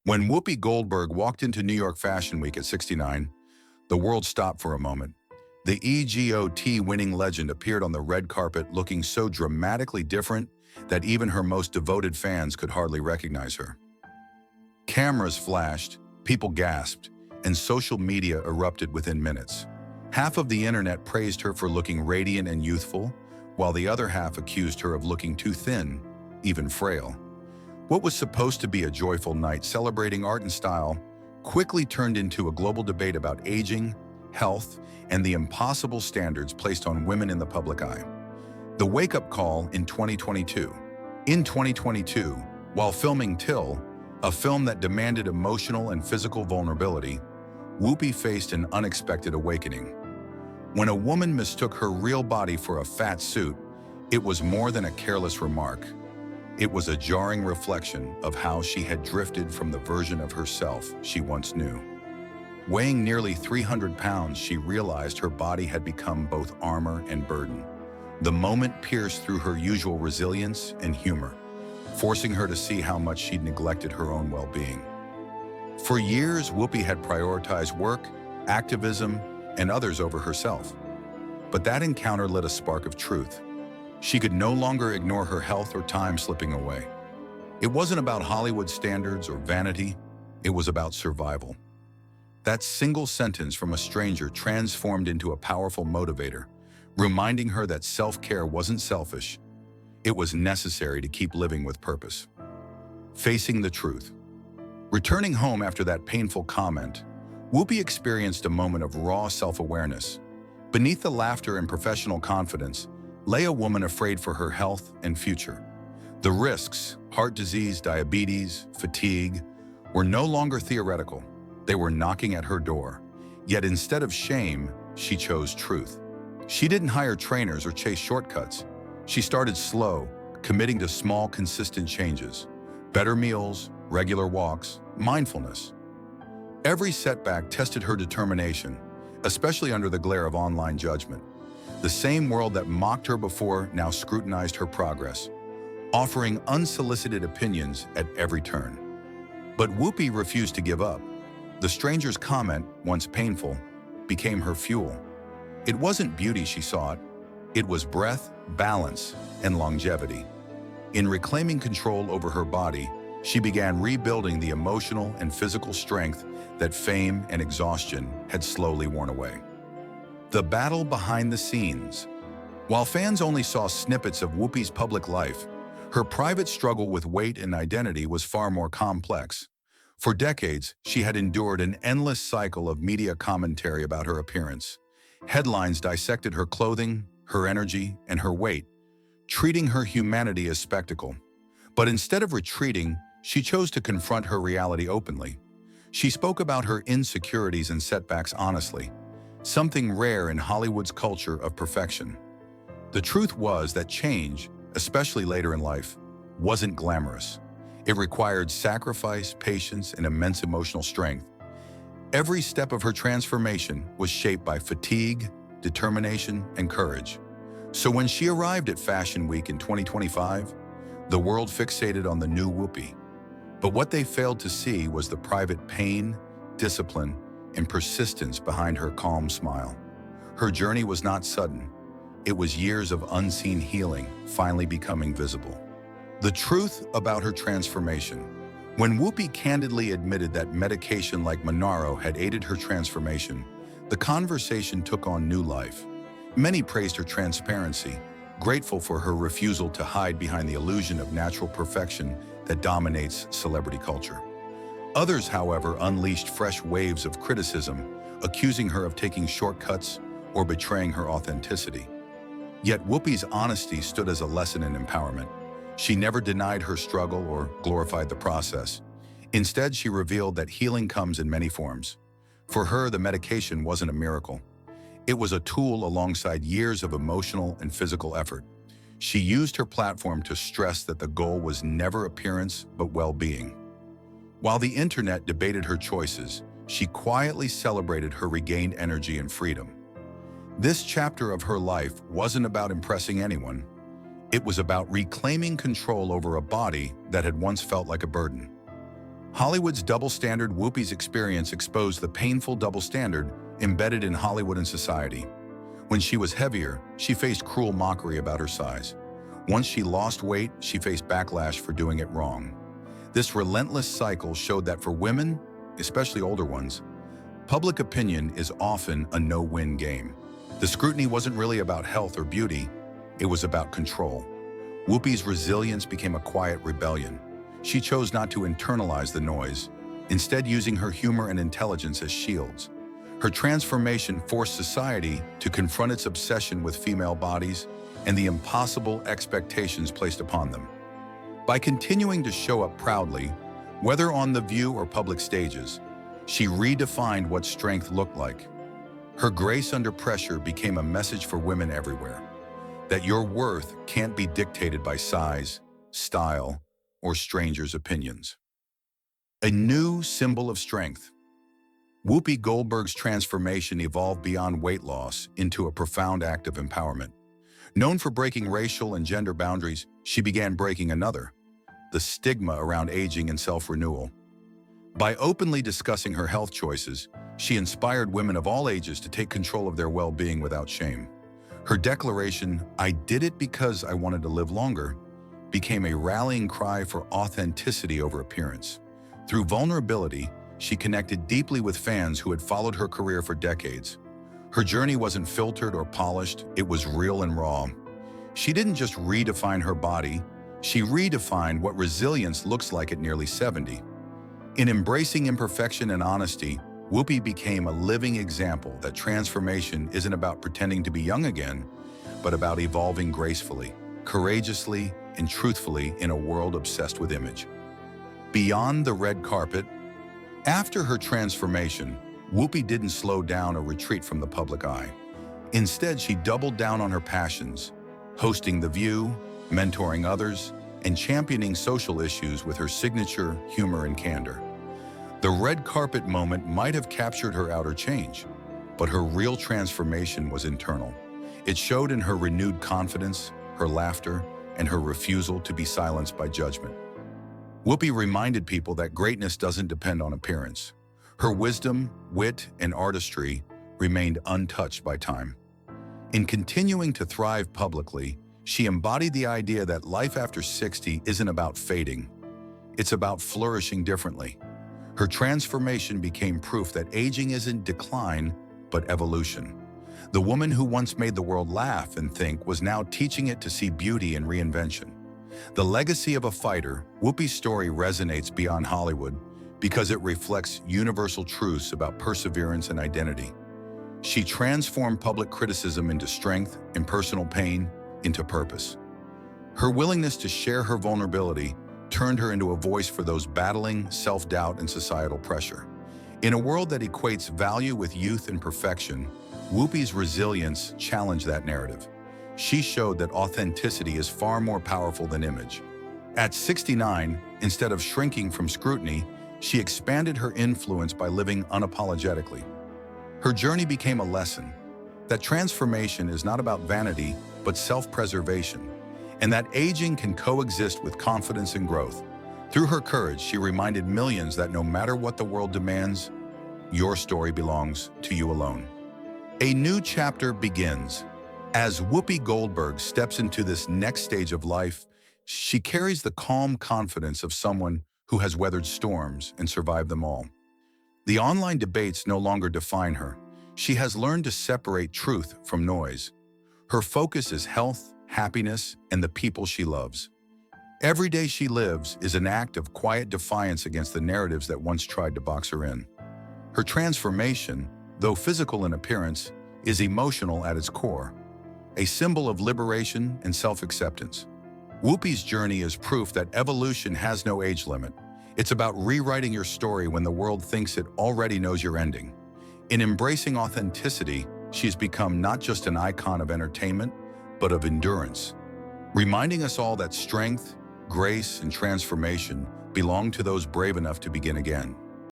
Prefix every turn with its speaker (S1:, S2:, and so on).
S1: When Whoopi Goldberg walked into New York Fashion Week at 69, the world stopped for a moment. The EGOT-winning legend appeared on the red carpet looking so dramatically different that even her most devoted fans could hardly recognize her. Cameras flashed, people gasped, and social media erupted within minutes. Half of the internet praised her for looking radiant and youthful, while the other half accused her of looking too thin, even frail. What was supposed to be a joyful night celebrating art and style quickly turned into a global debate about aging, health, and the impossible standards placed on women in the public eye. The wake-up call in 2022. In 2022, while filming Till, a film that demanded emotional and physical vulnerability, Whoopi faced an unexpected awakening. When a woman mistook her real body for a fat suit, it was more than a careless remark. It was a jarring reflection of how she had drifted from the version of herself she once knew. Weighing nearly 300 pounds, she realized her body had become both armor and burden. The moment pierced through her usual resilience and humor, forcing her to see how much she'd neglected her own well-being. For years, Whoopi had prioritized work, activism, and others over herself. But that encounter lit a spark of truth. She could no longer ignore her health or time slipping away. It wasn't about Hollywood standards or vanity, it was about survival. That single sentence from a stranger transformed into a powerful motivator, reminding her that self-care wasn't selfish, it was necessary to keep living with purpose. Facing the truth. Returning home after that painful comment, Whoopi experienced a moment of raw self-awareness. Beneath the laughter and professional confidence lay a woman afraid for her health and future. The risks, heart disease, diabetes, fatigue, were no longer theoretical. They were knocking at her door. Yet instead of shame, she chose truth. She didn't hire trainers or chase shortcuts. She started slow, committing to small, consistent changes. Better meals, regular walks, mindfulness. Every setback tested her determination, especially under the glare of online judgment. The same world that mocked her before now scrutinized her progress, offering unsolicited opinions at every turn. But Whoopi refused to give up. The stranger's comment, once painful, became her fuel. It wasn't beauty she sought, it was breadth, balance, and longevity. In reclaiming control over her body, she began rebuilding the emotional and physical strength that fame and exhaustion had slowly worn away. The battle behind the scenes. While fans only saw snippets of Whoopi's public life, her private struggle with weight and identity was far more complex. For decades, she had endured an endless cycle of media commentary about her appearance. Headlines dissected her clothing, her energy, and her weight, treating her humanity as spectacle. But instead of retreating, she chose to confront her reality openly. She spoke about her insecurities and setbacks honestly, something rare in Hollywood's culture of perfection. The truth was that change, especially later in life, wasn't glamorous. It required sacrifice, patience, and immense emotional strength. Every step of her transformation was shaped by fatigue, determination, and courage. So when she arrived at Fashion Week in 2025, the world fixated on the new Whoopi. But what they failed to see was the private pain, discipline, and persistence behind her calm smile. Her journey was not sudden. It was years of unseen healing finally becoming visible. The truth about her transformation. When Whoopi candidly admitted that medication like Monaro had aided her transformation, the conversation took on new life. Many praised her transparency, grateful for her refusal to hide behind the illusion of natural perfection that dominates celebrity culture. Others, however, unleashed fresh waves of criticism, accusing her of taking shortcuts or betraying her authenticity. Yet Whoopi's honesty stood as a lesson in empowerment. She never denied her struggle or glorified the process. Instead, she revealed that healing comes in many forms. For her, the medication wasn't a miracle. It was a tool alongside years of emotional and physical effort. She used her platform to stress that the goal was never appearance, but well-being. While the internet debated her choices, she quietly celebrated her regained energy and freedom. This chapter of her life wasn't about impressing anyone. It was about reclaiming control over a body that had once felt like a burden. Hollywood's double standard. Whoopi's experience exposed the painful double standard embedded in Hollywood and society. When she was heavier, she faced cruel mockery about her size. Once she lost weight, she faced backlash for doing it wrong. This relentless cycle showed that for women, especially older ones, public opinion is often a no-win game. The scrutiny wasn't really about health or beauty, it was about control. Whoopi's resilience became a quiet rebellion. She chose not to internalize the noise, instead using her humor and intelligence as shields. Her transformation forced society to confront its obsession with female bodies and the impossible expectations placed upon them. By continuing to show up proudly, whether on The View or public stages, she redefined what strength looked like. Her grace under pressure became a message for women everywhere, that your worth can't be dictated by size, style, or strangers' opinions. A new symbol of strength. Whoopi Goldberg's transformation evolved beyond weight loss into a profound act of empowerment. Known for breaking racial and gender boundaries, she began breaking another, the stigma around aging and self-renewal. By openly discussing her health choices, she inspired women of all ages to take control of their well-being without shame. Her declaration, "I did it because I wanted to live longer," became a rallying cry for authenticity over appearance. Through vulnerability, she connected deeply with fans who had followed her career for decades. Her journey wasn't filtered or polished, it was real and raw. She didn't just redefine her body, she redefined what resilience looks like at nearly 70. In embracing imperfection and honesty, Whoopi became a living example that transformation isn't about pretending to be young again, but about evolving gracefully, courageously, and truthfully in a world obsessed with image. Beyond the red carpet, after her transformation, Whoopi didn't slow down or retreat from the public eye. Instead, she doubled down on her passions, hosting The View, mentoring others, and championing social issues with her signature humor and candor. The red carpet moment might have captured her outer change, but her real transformation was internal. It showed in her renewed confidence, her laughter, and her refusal to be silenced by judgment. Whoopi reminded people that greatness doesn't depend on appearance. Her wisdom, wit, and artistry remained untouched by time. In continuing to thrive publicly, she embodied the idea that life after 60 isn't about fading. It's about flourishing differently. Her transformation became proof that aging isn't decline, but evolution. The woman who once made the world laugh and think was now teaching it to see beauty in reinvention. The legacy of a fighter, Whoopi's story resonates beyond Hollywood because it reflects universal truths about perseverance and identity. She transformed public criticism into strength and personal pain into purpose. Her willingness to share her vulnerability turned her into a voice for those battling self-doubt and societal pressure. In a world that equates value with youth and perfection, Whoopi's resilience challenged that narrative. She showed that authenticity is far more powerful than image. At 69, instead of shrinking from scrutiny, she expanded her influence by living unapologetically. Her journey became a lesson that transformation is not about vanity, but self-preservation, and that aging can coexist with confidence and growth. Through her courage, she reminded millions that no matter what the world demands, your story belongs to you alone. A new chapter begins. As Whoopi Goldberg steps into this next stage of life, she carries the calm confidence of someone who has weathered storms and survived them all. The online debates no longer define her. She has learned to separate truth from noise. Her focus is health, happiness, and the people she loves. Every day she lives is an act of quiet defiance against the narratives that once tried to box her in. Her transformation, though physical in appearance, is emotional at its core, a symbol of liberation and self-acceptance. Whoopi's journey is proof that evolution has no age limit. It's about rewriting your story when the world thinks it already knows your ending. In embracing authenticity, she's become not just an icon of entertainment, but of endurance, reminding us all that strength, grace, and transformation belong to those brave enough to begin again.